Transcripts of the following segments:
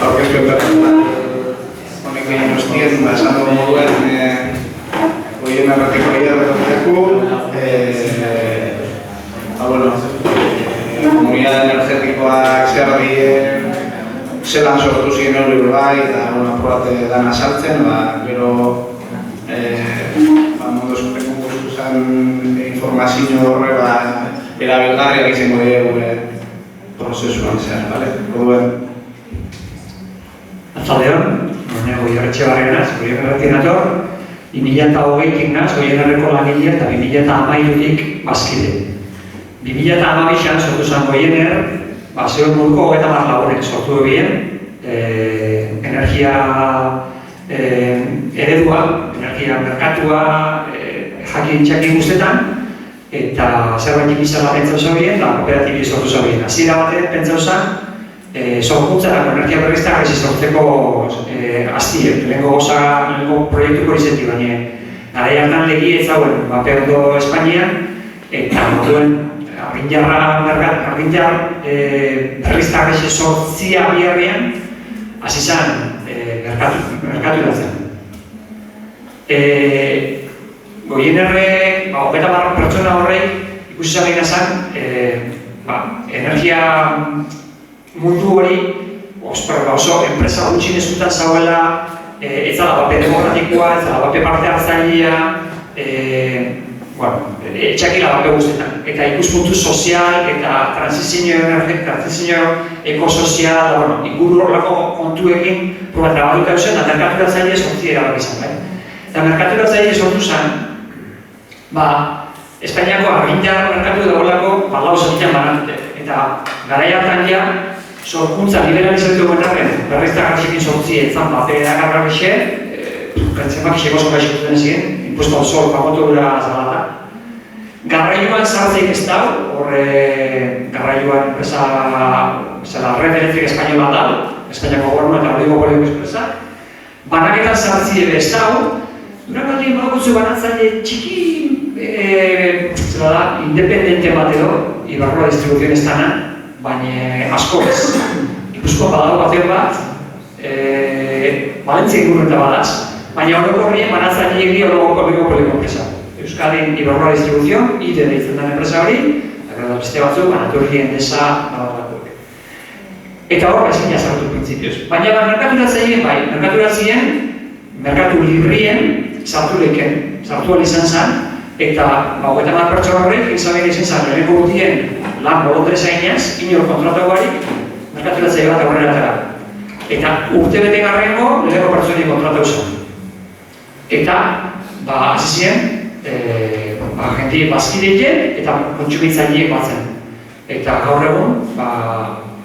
aurkezpen personal honek egin ostien, esan dugu moduen goien erratiko erratiako komunidade energetikoak zelan sortu ziren hori bai, eta apurate dana sartzen, gero mundu eskupen guztuzan informazio horre erabilgarriak izango dira gure prozesuan zehar, bale? Goduen. Atzaldeon, Goien Etxebarrenaz, Goien Erratinator, 2008-tik naz, Goien Erreko langile eta 2013-tik bazkide. 2012an sortu zen Goiener, zeon moduko 30 lagunek sortu egin, energia eredua, energia merkatua, jakin guztetan, eta zerbait ikizala pentsau zaurien, kooperatibi sortu zaurien. Hasiera batean pentsau zen, sorkuntzarako energia berriztagarri sortzeko hastiek, lehenengo proiektuko izetik, baina garai hartan legi ez zauen, Peondo Espainian, eta moduen argintar berriztagarri sortzia biharrean, hasi zen merkatu iratzen. Goienerrek, 30 pertsona horrek ikusi zabeina zen, energia mundu hori oso enpresa gutxin eskutan zauela, ez zala bape demokratikoa, ez zala bape parte hartzailea, etxakila bape guztetan. Eta ikuspuntu sozial eta transizio ekosozial, inguru horrelako kontuekin trabatuta eusen, eta merkaturatzaile sortzi erabak izan. Eta merkaturatzaile sortu zen, Espainiako argintar merkatu dagoelako lau zatitan banatute. Eta garai hartan ja, sorkuntza liberalizatu benarren, berriztagarriekin sortzi etzan erakargarrixe, zenbaki xegozo gaixotzen ziren, impuesto al sol, pagotura zalata. Garraioan sartzeik ez dago, garraioan enpresa, Red Electric Espainola da, Espainiako gobernu eta oligopolio enpresa. Banaketan sartzi ere ez dago, Durangaldi badakutzu banatzaile txiki, independente bat edo, Ibarrola distribuzioen ez dana, baina asko ez. Ikusko badago batean bat, Valentzia ingurreta badaz, baina orokorrien banatzaile egri oligopolio enpresa. Euskadin Ibarrola distribuzio, IDE deitzen den enpresa hori, eta beste batzuk, Anatorri Endesa, badatuak. Eta hor, ezkina zartu printzipioz. Baina merkaturatzien, merkatu librien, sartu izan zen, eta 30 pertsona horrek izan zen, leheneko urtien lan bolondresa inaz, inor kontratu barik, merkaturatzaile bat aurrera atera. Eta urte bete garrengo, leheneko pertsoni kontratu zen. Eta, hasi ziren, jenti bazkideien eta kontsumitzaileek batzen. Eta gaur egun,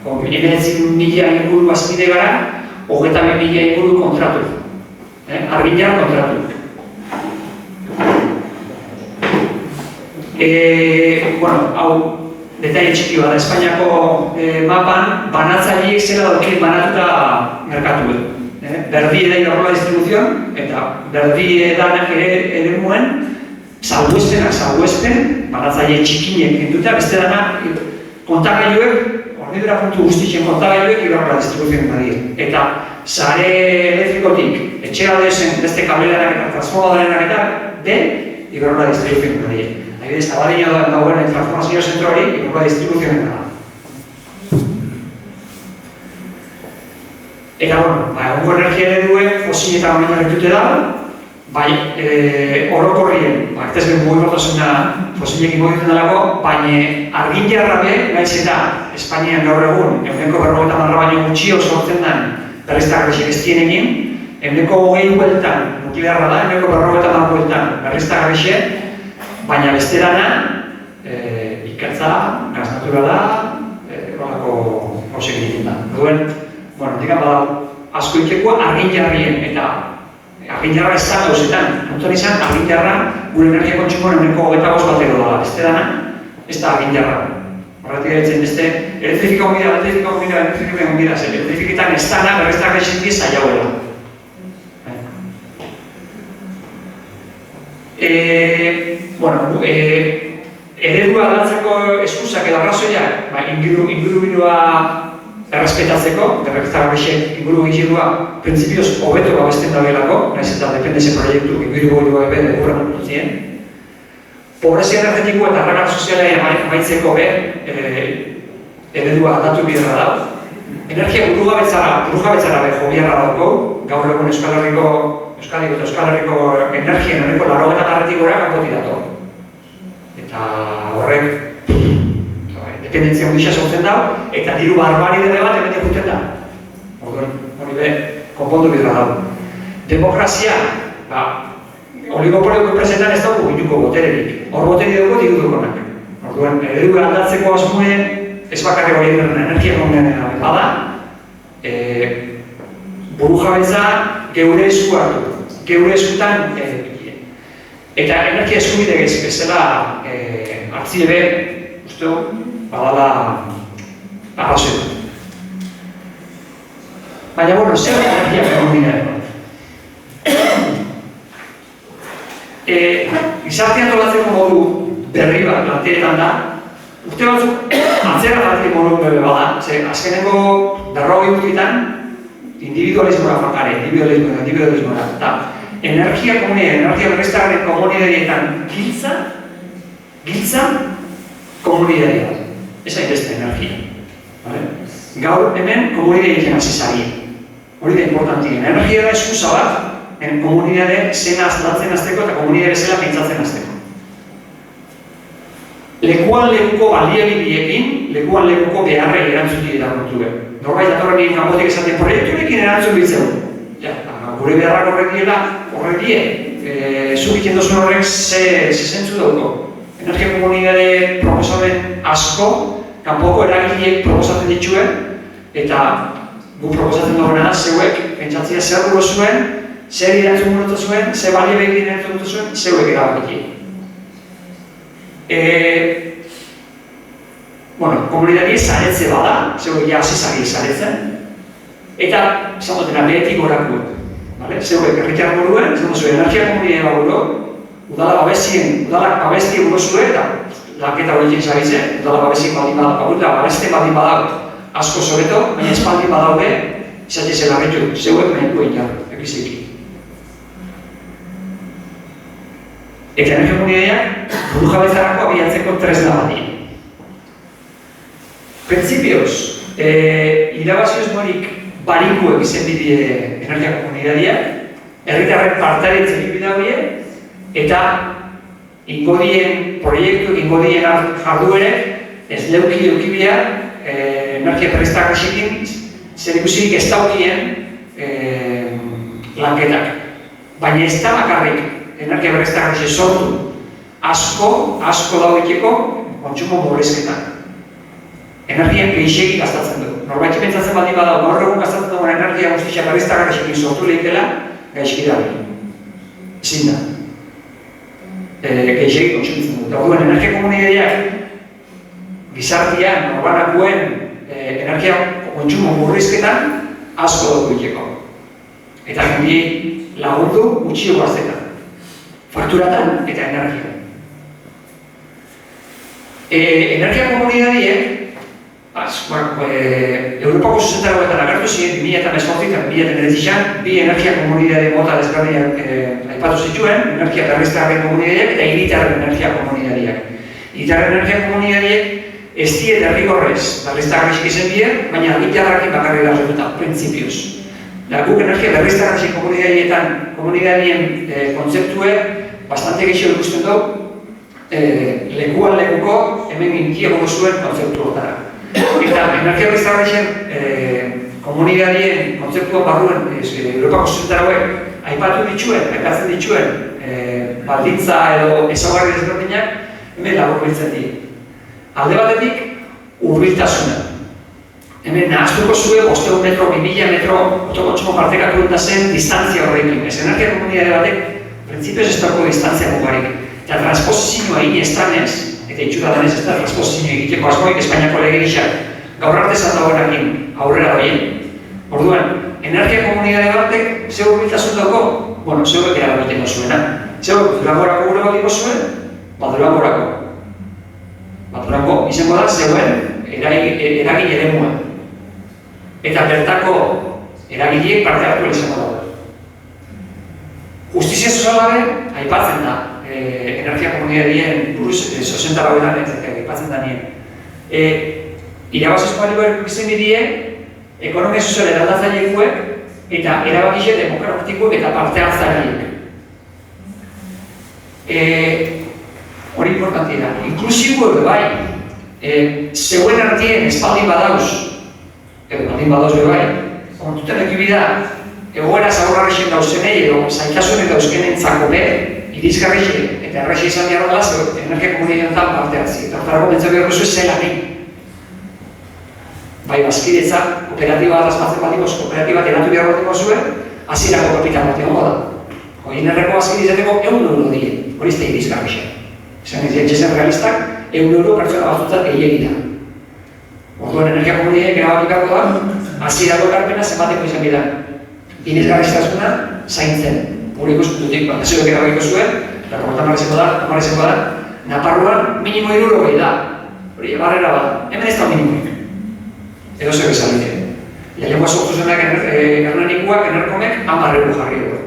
19.000 inguru bazkide gara, 22.000 inguru kontratu. Arginar kontratu. Hau, detaile txiki bat, Espainiako mapan banatzaileek zela daukien banatuta merkatuen. Berdi eda Ibarrola distribuzioan, eta berdi edanak ere muen, salbuespen, banatzaile txikinek enduta, beste dana kontagailuek, hornidura puntu guztien kontagailuek Ibarrola distribuzioan badien. Eta sare elektrikotik, etxera dezen beste kablelanak eta transformadaranak eta Ibarrola distribuzioan badien. Adibidez, Abadiño dagoen transformazio zentro hori Ibarrola distribuzioan da. Eta, egungo energia ereduen fosiletan honen erretute da, orokorrien, ez ben mugikortasuna fosilekin mugitzen delako, baina argintarra be, naiz eta Espainian gaur egun, 50% baino gutxio sortzen den berriztagarriak ez dienekin, 20 bueltan, nuklearra da, 50% bueltan berriztagarriak, baina beste dana, ikatza, gaz naturala, horrelako gauzek egiten da. Digan badau, asko ikeko argintarrien eta argintarra ez da gauzetan. Kontuan izan, argintarra gure energia kontsumoan 25 batero da. Beste dana, ez da argintarra. Horretik eretzen beste, elektrifika ongira, elektrifiketan ez dana berreztak esinti zaiauela. Eredua aldatzeko eskusak edo arrazoiak, ingurubirua errespetatzeko, berriztagarriek inguru gizidua printzipioz hobeto babesten dagoelako, nahiz eta dependentzia proiektu inguru ebe urren dutien. Pobrezia energetiko eta arrakala soziala amaitzeko eredua aldatu bidera da. Energia burujabetzara be jobiarra dauko, gaur egun Euskadiko eta Euskal Herriko energien horreko 80% gora kanpotik dator. Eta horrek dependentzia hundixia sortzen dago, eta diru barbaridade bat hemen juten da. Hori be, konpondu bidera dago. Demokrazia, oligopolioko enpresetan ez dago minuko botererik. Hor boteri dugu diru dukonak. Orduan, eredu aldatzeko asmuen, ez bakarrik hori energia komunean bada, burujabetza geure esku hartu. Geure eskutan eta energia eskubide bezala hartzi ebe, uste badala arrazoi. Baina, bueno, zer energia komunean. Gizartean tolatzeko modu berri bat planteetan da, urte batzuk atzera batik modu bebe bada, azkeneko 40 urteetan individualismoa fakare, individualismoa, eta energia komunidade, energia berriztagarrien komunidadeetan giltza komunidadea, ez hainbeste energia. Gaur hemen komunidadeetan hasi zari, hori da importantien. Energia da eskusa bat, komunidade zena azalatzen azteko eta komunidade zela pentsatzen azteko. Lekuan lekuko baliabidiekin, lekuan lekuko beharrei erantzuti edagotu behar. Norbait datorren egin kanpotik esaten proiekturekin erantzun bitzeu. Gure beharrak horrek die, zuk egiten duzun horrek ze zentzu dauko. Energia komunidade proposamen asko, kanpoko eragileek proposatzen dituen, eta gu proposatzen duguna da, zeuek pentsatzea zer gure zuen, zer erantzun gurutu zuen, zer baliabekin erantzun gurutu zuen, zeuek erabakiki. Komunidari zaretze bada, zeuek hasi zari zaretzen, eta, esan dutena, behetik gorakuek. Zeuek herritar buruen, esan duzu, energia komunidade baguro, udalak babestie gure zuen, eta lanketa horiekin zabitzen, udalak babestik baldin badago, eta babesten baldin badago, asko zoreto, baina espaldin badaude, izatez elarretu, zeuek mehenko egin egiziki. Eta energia komunidadeak burujabetzarako abiatzeko tresna badi. Printzipioz, irabazioz barikuek izen bidie energia komunidadeak, herritarren partaretzen bidea hori, eta ingodien proiektuek, ingodien jarduerek ez leuki eukibia energia berriztagarriekin zer ikusirik ez daukien lanketak. Baina ez da bakarrik energia berriztagarriek sortu asko daudikeko kontsumo murrizketan. Energian gehiagik gastatzen du. Norbait pentsatzen baldin badago, gaur egun gastatzen duen energia guztia berriztagarriekin sortu lehikela, gaizki da. Ezin da. Gehiagik kontsumitzen dut. Orduan, energia komunidadeak gizartean, norbanakuen energia kontsumo murrizketan asko daudikeko. Eta jendi lagundu gutxio gaztetan. Fakturatan eta energia. Energia komunidadeak Europako zuzentaroetan agertu ziren 2018 eta 2019 bi energia komunidade mota desberdinak aipatu zituen, energia berriztagarrien komunidadeak eta hiritarren energia komunidadeak. Hiritarren energia komunidadeak ez die derrigorrez berriztagarriak izen die, baina hiritarrekin bakarrik larretuta, printzipioz. Guk energia berriztagarrien komunidadeen kontzeptue bastante gehiago ikusten dugu, lekuan lekuko hemen gintiago zuen kontzeptu hortara. Eta energia berriztagarrien komunidadeen kontzeptua barruen Europako zuzentaroek aipatzen dituen baldintza edo ezaugarri desberdinak hemen laburbiltzen dira. Alde batetik, hurbiltasuna. Hemen nahaztuko zuen 500 metro, 2000 metro autokontsumo partekatu eta zen distantzia horrekin. Ez energia komunidade batek printzipioz ez dago distantzia mugarik. Eta transposizioa inestanez, eta itxura denez ez da transposizioa egiteko asmoik Espainiako lege gixak gaur arte zantagorrekin aurrera doien. Orduan, energia komunidade batek ze hurbiltasun dago? Bueno, zeuek eragiten zuena. Zeuek Durangorako gure bat zuen? Durangorako. Durango izango da zeuen eragin eremua. eta bertako eragileek parte hartu izango daude. Justizia soziala aipatzen da, energia komunitarien buruz, 64 aipatzen da nien. Irabazizkoari berriko izan bidie, ekonomia soziala eta aldatzaileekuek eta erabakixe demokratikoek eta parte hartzaileek. Hori importanti da. Inklusibo edo bai, zeuen artien espaldin badauz, edo baldin badauz bai, kontuten ekibida, egoera zaurrarrexen dauzenei edo zaitasunen dauzkenen zakome, irizgarrixe eta errexe izan behar dela, energia komunitatean parte hartzi. Eta hortarako bentzak behar duzu zela nahi. Bai, bazkidetza, kooperatiba bat azmatzen bat dikoz, kooperatiba bat eratu behar bat dikoz zuen, hasierako kapital bat egon da. Hoien erreko bazkidetzeteko €1 die, hori ez da irizgarrixe. Esan ez jentzen realistak, €1 pertsona batzutzat gehiagi da. Orduan energia komunitateak erabakikako da, hasierako ekarpena zenbateko izan bida. Irizgarriztasuna zaintzen. Gure ikuspuntutik, zegoek erabakiko zuen, eta komentan da, Naparruan minimo 60 da. Hori, barrera bat, hemen ez da minimoik. Edo zeu izan dira. Ia lengua sortu zenak ernanikuak, enerkomek, 10 jarri dugu.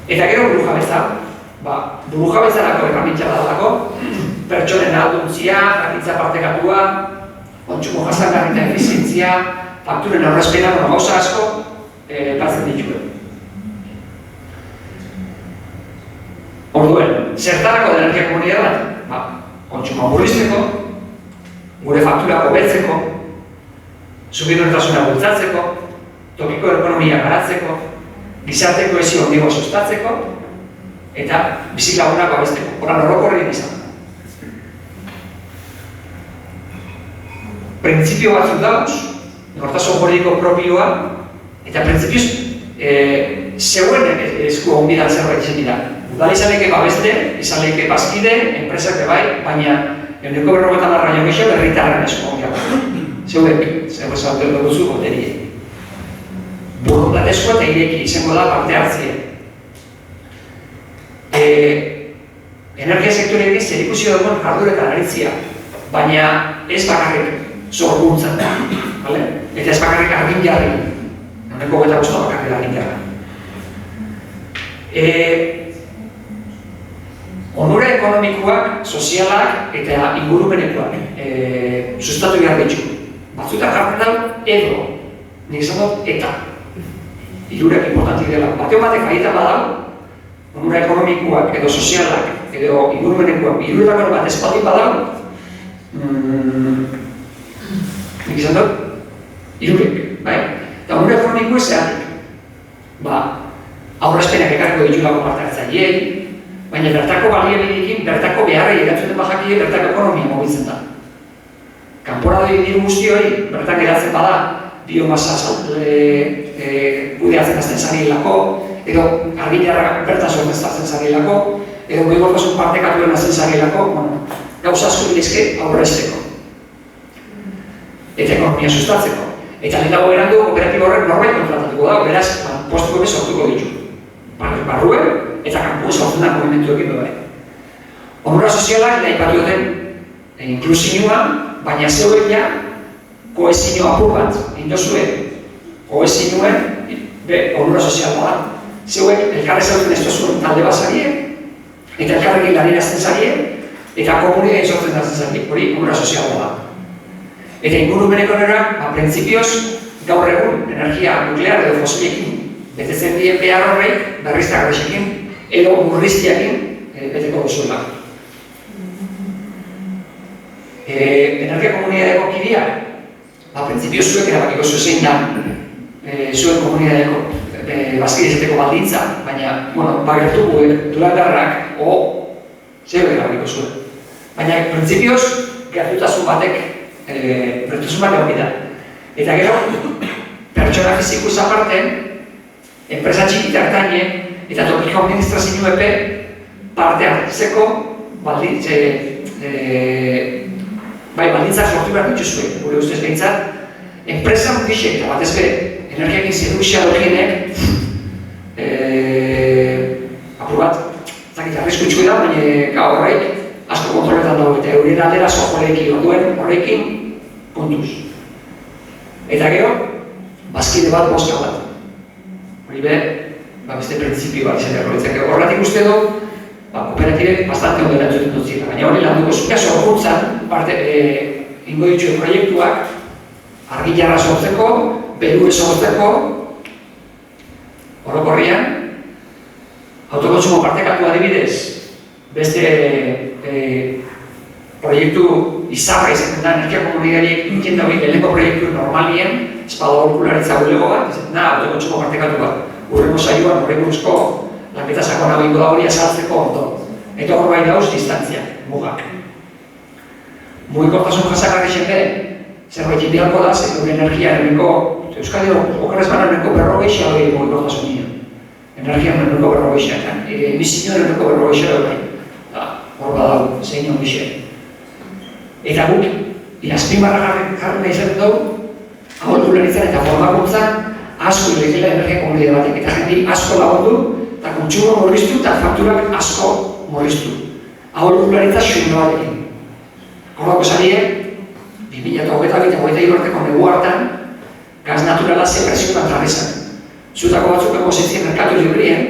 Eta gero burujabetza. Burujabetzarako erramintza badalako, pertsonen ahalduntzia, jakintza partekatua, kontsumo jasangarri eta efizientzia, fakturen aurrezpena, gauza asko batzen dituen. Orduen, zertarako da energia komunitatea bat? Kontsumoa murrizteko, gure fakturak hobetzeko, subiranotasuna bultzatzeko, tokiko ekonomia garatzeko, gizarte kohesio handiagoa sustatzeko, eta bizilagunak babesteko. Horan orokorrean izan. Printzipio batzuk dauz, nortasun politiko propioa, eta printzipioz zeuen esku onbidan zerbait izan dira. Udala izan leke babeste, izan leke bazkide, enpresak bai, baina euneko 50 baino gehiago herritarren esku onbidan. Zeuek, zeu duzu boterie. Borondatezkoa eta ireki izango da parte hartzia. Energia sektorekin zerikusi dagoen jarduretan aritzia, baina ez bakarrik zorguntzan da, eta ez bakarrik argin jarri, noneko geta guztua bakarrik argin jarri. Onura ekonomikoak, sozialak eta ingurumenekoak sustatu behar ditu. Batzuetan jartzen da edo, nik esan dut eta. Hirurek importantik dela. Bateo batek gaietan badau, onura ekonomikoak edo sozialak edo ingurumenekoak hiruretako bat espaldin badau, nik izan dut, hirurek, bai? Eta onura ekonomikoa zeatik, aurrezpenak ekarriko ditulako parte hartzaileei, baina bertako baliabideekin, bertako beharrei erantzuten bajakide, bertako ekonomia mobiltzen da. Kanpora doi diru guzti hori, bertan geratzen bada, biomasa kudeatzen azten zarilako, edo argilarra bertan sorteztatzen zarilako, edo goigortasun partekatuen azten zarilako, gauza asko bidezke aurrezteko. Eta ekonomia sustatzeko. Eta lehen dago erandu, kooperatiba horrek norbait kontratatuko da, beraz, postuko bez sortuko ditu. Barruen eta kanpuen sortzen da movimentuekin bai. Onura sozialak nahi batioten inklusioa, baina zeuek ja kohesinio apur bat, indozue kohesinioen onura soziala da. Zeuek elkarre zauten ez dozuen talde bat zarie, eta elkarrekin lanirazten zarie, eta komunitatea sortzen dazen zarie, hori onura soziala da. Eta ingurumeneko nera, printzipioz, gaur egun energia nuklear edo fosilekin betetzen dien behar horreik, berriztak horrekin, edo murriztiakin beteko duzuela. Energia komunitateko kideak, printzipioz zuek erabakiko zuzein da, zuen komunitateko bazkidezeteko baldintza, baina, bagertu dulandarrak, zeu erabakiko zuen. Baina, printzipioz, gertutasun batek, bertuzun bat egon da. Eta gero, pertsona fizikus aparten, enpresa txikita hartaine eta tokiko administrazio epe parte hartzeko baldintzak sortu behar dituzue, gure ustez behintzat, enpresa mundixek eta batez be, energiakin zeduksia dokienek, apur bat, zakit arriskutsu da, baina gau horrek, asko kontroletan dago eta eurien aldera asko joleekin orduen horrekin kontuz. Eta gero, bazkide bat, boska bat. Hori be, beste printzipio bat izan erroitzak. Horretik uste du, kooperatibe bastante ondo erantzuten dut zira. Baina hori landuko zuka sorkuntzan, ingo dituen proiektuak, argilarra sortzeko, berue sortzeko, orokorrian, autokontsumo partekatu adibidez, beste proiektu izarra izaten da, energia komunidariek intzen dagoik lehenko proiektu normalien, espada orkularitza gulego bat, izaten da, autokontsumo partekatu bat. Urrengo saioan, horreburuzko lanketa sakona behingo da hori azaltzeko ondo. Eta hor bai dauz distantzia, mugak. Mugikortasun jasakarri xende, zerbait indialko da, zegoen energia ereneko, Euskadi okerrez banan ereneko berrogeixea hori mugikortasunia. Energia ereneko berrogeixea, eta emisio ereneko berrogeixea hori. Hor badau, zein hon gixen. Eta guk, azpimarra jarri nahi zen dugu, aholkularitzan eta formakuntzan, asko irekela energia komunidade batek, eta jendi asko lagundu, eta kontsumo murriztu eta fakturak asko murriztu. Aholkularitza xurno batekin. Horrako zarie, 2008 eta 2023 arteko negu hartan, gaz naturala ze presioetan jarri zen. Zutako batzuk egozizien merkatu librien,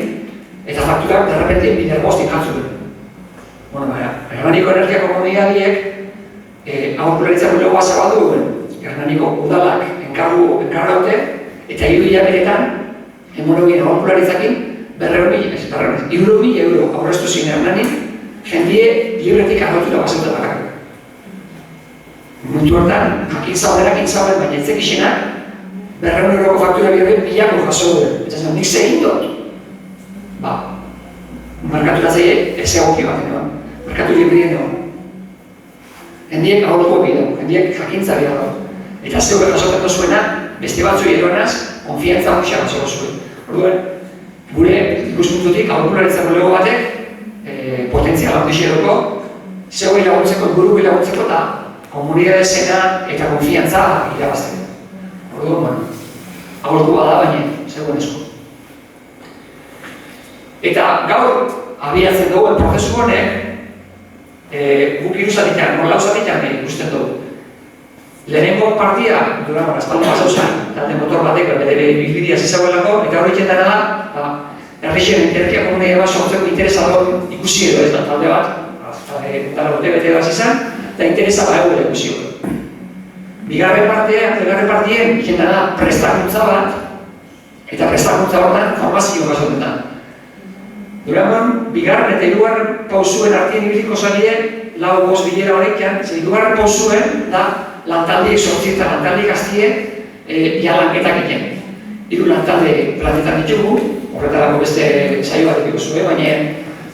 eta fakturak derrepente biderbostik jatzuen. Bueno, Hernaniko energia komunidadiek aholkularitza bulegoa zabaldu duen. Hernaniko udalak enkargaute, eta 3 hilabetetan, hemonogien aholkularitzakin, 100.000 euro aurreztu zin Hernanik, jendie libretik arrotura bazentu bakar. Momentu hortan, jakin zauden, baina etzek isenak, 100.000 euroko faktura bihorren milako jaso duen. Eta zen, nik zegin dut. Merkatu datzaile ez egoki bat, merkatu librien dago. Hendiek aholko bidau, hendiek jakintza bidau. Eta zeuge jasotetu zuena, beste batzu eronaz, konfiantza honxak jasoko zuen. Orduan, gure ikuspuntutik aholkularitza bulego batek potentziala ondixi edoko, zeuge laguntzeko, buruki laguntzeko eta komunidade zena eta konfiantza irabazteko. Orduan, aholku bada baina, zegoen esko. Eta gaur, abiatzen duen prozesu honek, guk iruzatikan, lau ikusten dugu. Lehenengo partia, duran, espalda pasauzan, talde motor batek, bere bilbidia zizagoelako, eta hori jendara da, herrixen energia komunidade bat sortzeko interesador ikusi edo ez da talde bat, dara bete bat izan, eta interesa bat ikusi edo. Bigarren partien, jendara prestakuntza bat, eta prestakuntza horretan formazio gazoten da. Durangon, bigarren eta hirugarren pausuen artien ibiliko zalie, lau bost bilera horrekian, hirugarren pausuen da lantaldiek sortzi eta lantaldiek aztie lanketak egin. Hiru lantalde planetan ditugu, horretarako beste saio bat egiko zuen, baina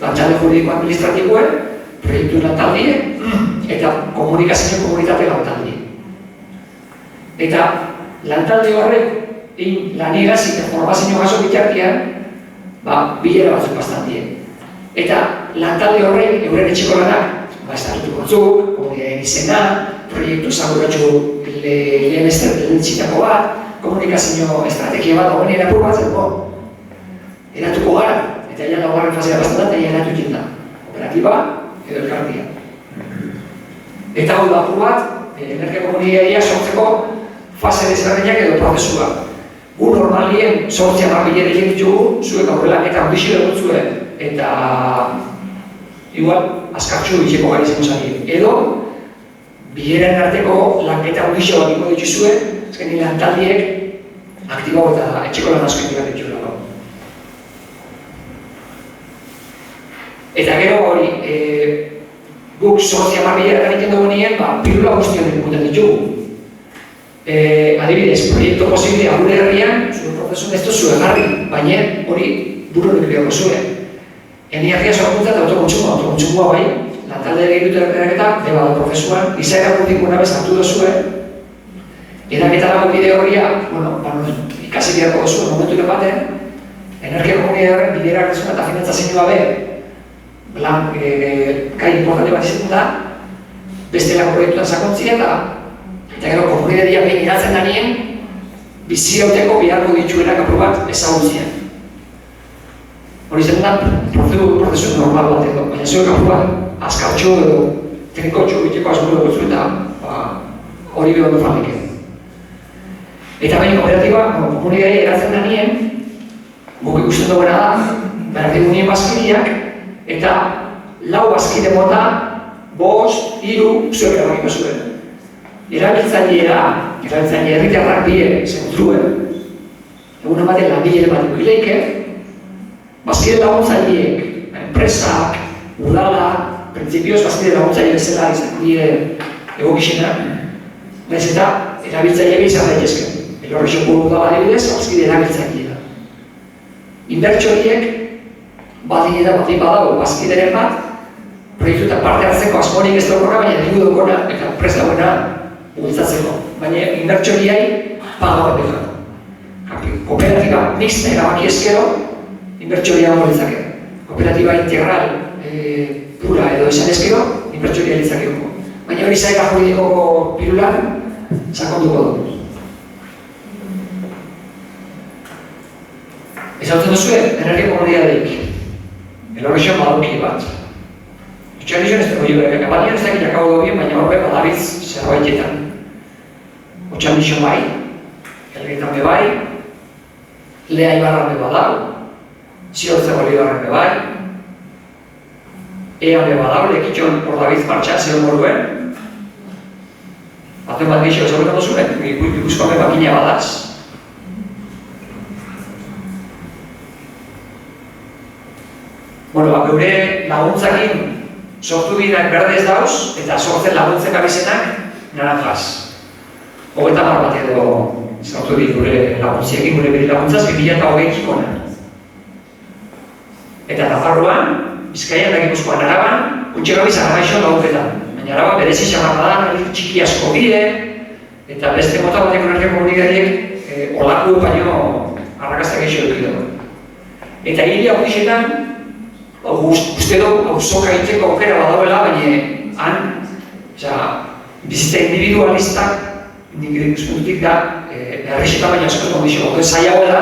lantalde juridiko administratikoen, proiektu lantaldi eta komunikazio komunitate lantaldi. Eta lantalde horrek lanigaz eta formazio gaso bitartian, bilera batzuk bastantie. Eta lantalde horrek euren etxeko lanak, estatutu batzuk, komunidadeen izena, proiektu zaguratxu lehen txitako bat, komunikazio estrategia bat, hori erapur bat zenko. Eratuko gara, eta ja laugarren fasea bastan da, eta eratu da. Operatiba edo elkartia. Eta hau da apur bat, energia komunitatea sortzeko fase desberdinak edo prozesua. Gu normalien sortzea marbilera egin ditugu, zuek aurrelak eta ondixi dugu zuen, eta igual, azkartxu itxeko gari zen zari. Edo, bileren arteko lanketa ondixo bat iko dituzue, ezken lantaldiek aktibo eta etxeko lan asko indibat ditu dago. Eta gero hori, guk sortzea marbilera egiten dugu nien, pilula guztion ikusten ditugu. Adibidez, proiektu posiblea gure herrian, zure prozesun ez duzue jarri, baina hori buru nukleoko zuen. Energia sorkuntza eta autokontsumoa bai, lantalde egin dut eraketa, deba da prozesuan, izaera gutiko nabez hartu duzuen, eraketa lago bide horria, ikasi biharko duzuen momentu baten, energia komunitatearen biderak duzuen eta finantzazio gabe, gai importante bat izaten da, bestelako proiektuan sakontzia eta gero komunitatea behin iratzen danien, biziauteko biharko dituenak apur bat ezagutzia. Hori zen da, prozesu normal bat edo, baina zuek apur bat azkartxo edo teknikotxo biteko asmuro gutzu eta hori behar du famike. Eta baina kooperatiba, komunidari eratzen da nien, guk ikusten duguena da, behar digunien bazkideak, eta 4 bazkide mota, 5, 3, zuek erabakiko zuen. Erabiltzailea herritarrak die, zentruen, egun ematen langile bat eukileike, bazkide laguntzaileek, enpresak, udala, printzipioz bazkide laguntzaileek zela izan die egokixenak, nahiz eta erabiltzaileak izan daitezke. Elorrexoko udala adibidez, bazkide erabiltzailea. Inbertsoriek, bati badago bazkideren bat, proiektuetan parte hartzeko asmorik ez daukona, baina diru daukona eta prest dagoena bultzatzeko. Baina inbertsoriai pagaua bekatu. Kooperatiba mixta erabaki ezkero, inbertsoria hongo litzake. Kooperatiba integral pura edo esan ezkero, inbertsoria litzakeko. Baina hori zaila juridikoko pirulan, sakonduko du. Ezautzen duzue, energia komunitateik. Elorrexo badauki bat. Etxarrizioan ez dago jo, kapalian ez dakit jakau dobien, baina horre badabiz zerbaitetan. Otxandixo bai, Elgetan be bai, Lea Ibarran be badau, Ziortze Bolibarren be bai, Ea be badau, Lekitxon hor dabiz martxan zehon moruen. Baten bat geixo ezagutzen duzuen, Gipuzkoan be bakina badaz. Bueno, geure laguntzakin sortu bidenak berdez dauz, eta sortzen laguntzen gabizenak naranjaz. 30 bat edo sortu bide gure laguntziekin, gure bide laguntzaz, 2020 ikona. Eta Nafarroan, Bizkaian da Gipuzkoan Araban, untxe gabiz arraixo lagunketan. Baina Araba berezi xamarra da, txiki asko bide, eta beste mota bateko energia komunitariek olako baino arrakaztak eixo dukidu. Eta hili hau dixetan, uste du, auzoka egiteko aukera badauela, baina han, bizitza individualistak, nik ikuspuntutik da, errexeta baina askotu kondizio. Zaila hau da,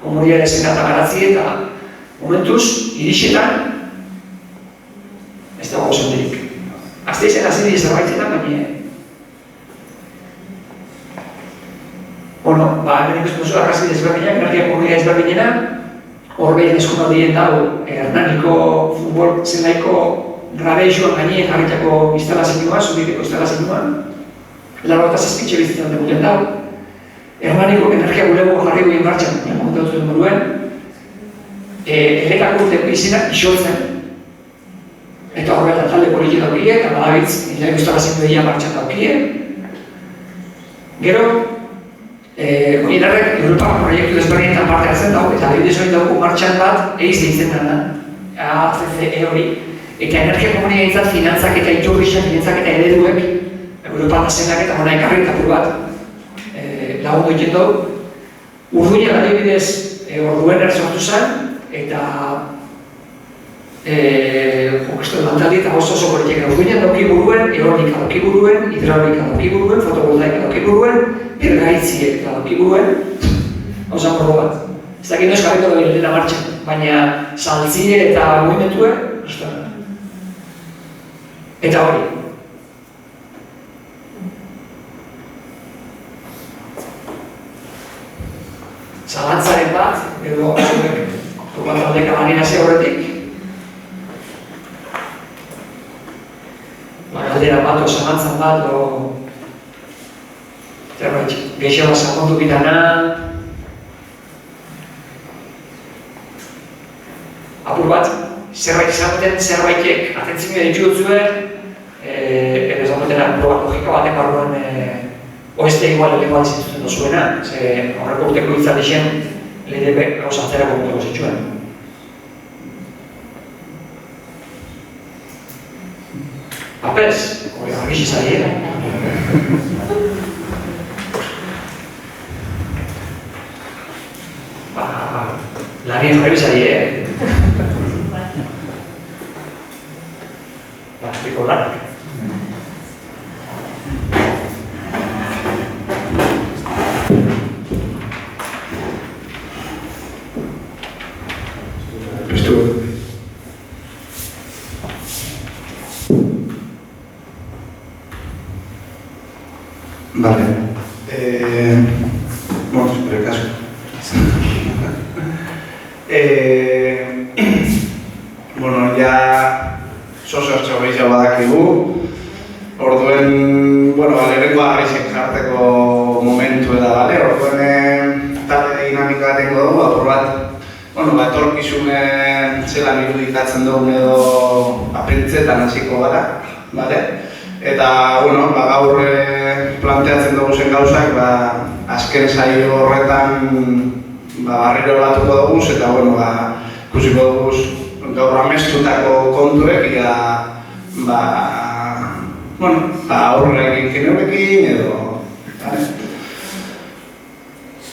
komunidade zenata garatzi eta momentuz, irixetan, ez dago zondirik. Azte izan azeri zerbaitzetan, baina... Bueno, hemen ikusten duzu arrazi desberdinak, energia komunidade ezberdinena, Horbein eskumaldien dago, Hernaniko futbol zelaiko grabeixoan gainien jarritako instalazioa, subiteko instalazioa. Laro eta zazpitxe bizitzen deguten dago. Hernaniko energia gulego jarri guen martxan, kontatu dut moruen. Elekako urteko izinak isotzen. Eta horretan talde politik daukie, eta badabitz, indareko instalazioa dira martxan daukie. Gero, Komunitarrek Europako proiektu desberdinetan parte hartzen dago, eta adibidez hori dago martxan bat eiz deitzen da, ACCE hori. Eta energia komunitatearentzat finantzak eta iturrixak, finantzak eta ereduek Europa zenak eta hona ekarri eta bat lagundu egiten dugu. Urduinak adibidez orduen sortu zen, eta lantaldi eta oso politika. Urduinak dauki buruen, eolika dauki buruen, hidraulika dauki buruen, fotovoltaika dauki buruen, bergaitziek dauki buruen, hau zanborro bat. Ez dakit noiz jarriko da dela martxan, baina saltzie eta mugimentue, eta hori. Zalantzaren bat, edo taldeka laninazi horretik, galdera bat, o zalantzan bat, gehiago sakondu bidana, apur bat, zerbait izanuten zerbaitek atentzimia ditut zuen, edo izanutena logika baten barruan oeste igual izan duzuena, horreko urteko izan dixen LDP gauzatzera komutuko zituen. Apez, hori argiz izan Lanien jarri bizari, Piko lanak. Orduen, bueno, lehenengo harrizek jarteko momentu da, bale? Orduen talde dinamika bat ingo dugu, apur bat, bueno, etorkizune zelan irudikatzen dugun edo aprintzetan hasiko gara, bale? Eta, bueno, gaur planteatzen dugu zen gauzak, azken saio horretan barriro batuko dugu, eta, bueno, ikusiko dugu gaur amestutako kontuek, bueno, aurrera egin geneuekin edo,